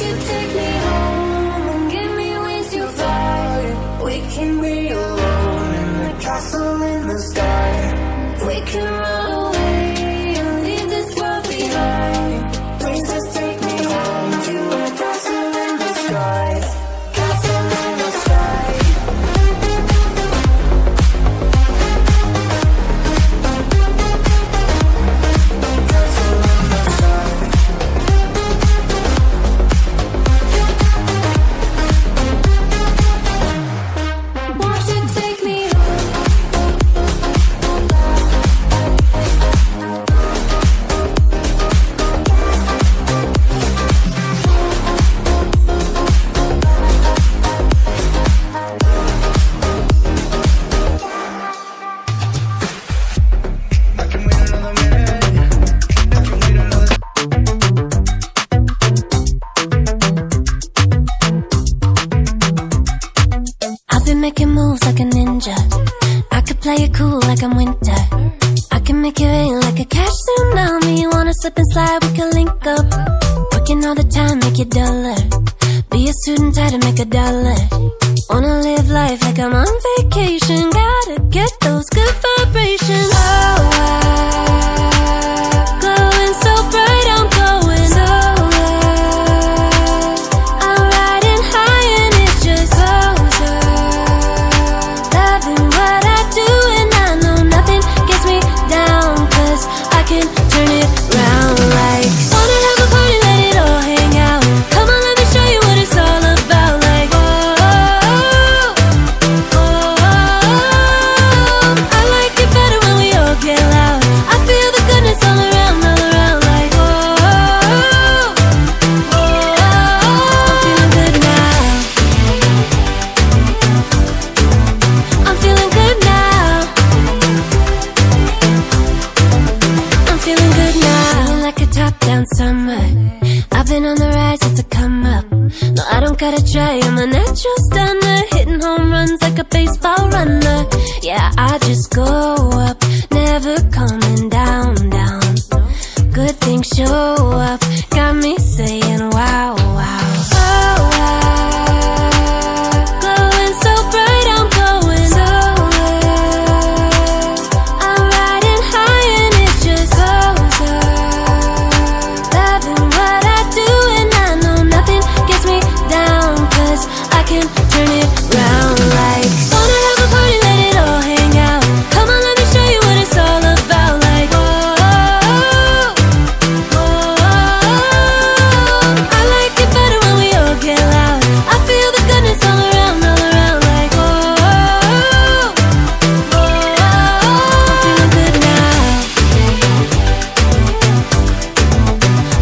you take me home and give me wings to fly? We can be alone in the castle in the sky. We can run away and leave this world behind. Please just take me home to a castle in the sky. Castle in the sky. Won't you take me home? I can wait another minute. I can wait another. I've been making moves like a ninja. I could play it cool like I'm winter. I can make it rain like a cash tsunami. You wanna slip and slide, we can link up. Working all the time, make it duller. Be a student, try to make a dollar. Wanna live life like I'm on vacation. Gotta get those good vibrations. Oh, glowing so bright, I'm going so I'm riding high and it's just so loving what I do, and I know nothing gets me down, 'cause I can turn it round like. Wanna have a party, let it all hang out. Come on, let me show you what it's all about. Like, I like it better when we all get loud. I feel the goodness all around, like, I'm feeling good now. I'm feeling good now. I'm feeling good now. Feeling like a top-down summer. I've been on the rise, it's a come up. No, I don't gotta try, I'm a natural stunner. Hitting home runs like a baseball runner. Yeah, I just go up, never coming down, down. Good things show up, got me saying wow, wow. Oh, glowing so bright, I'm going so I'm riding high and it's just so loving what I do, and I know nothing gets me down, 'cause I can turn it round like. Wanna have a party, let it all hang out. Come on, let me show you what it's all about. Like, I like it better when we all get loud. I feel the goodness all around, like, I'm feeling good now.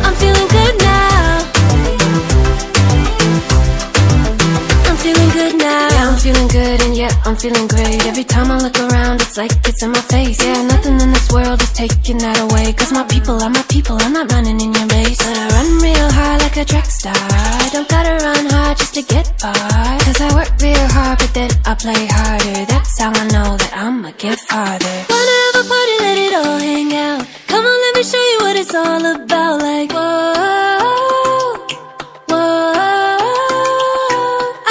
I'm feeling good now. I'm feeling good now. Yeah, I'm feeling good, and yeah, I'm feeling great. Every time I look around, it's like it's in my face. Yeah, nothing in this world is taking that away, 'cause my people are my people, I'm not running in your race. But I run real hard like a track star. I don't gotta run hard just to get far, 'cause I work real hard, but then I play harder. That's how I know that I'ma get farther. Wanna have a party, let it all hang out. Come on, let me show you what it's all about. Like,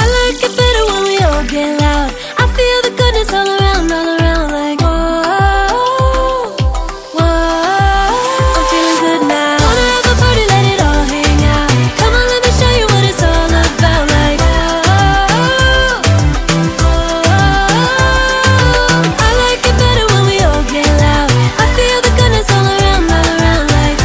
I like it better when we all get loud. I feel the goodness all around, like, I'm feeling good now. Wanna have a party, let it all hang out. Come on, let me show you what it's all about. Like, I like it better when we all get loud. I feel the goodness all around, like,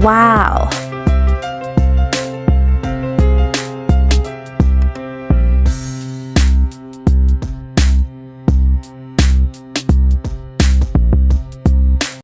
Wow.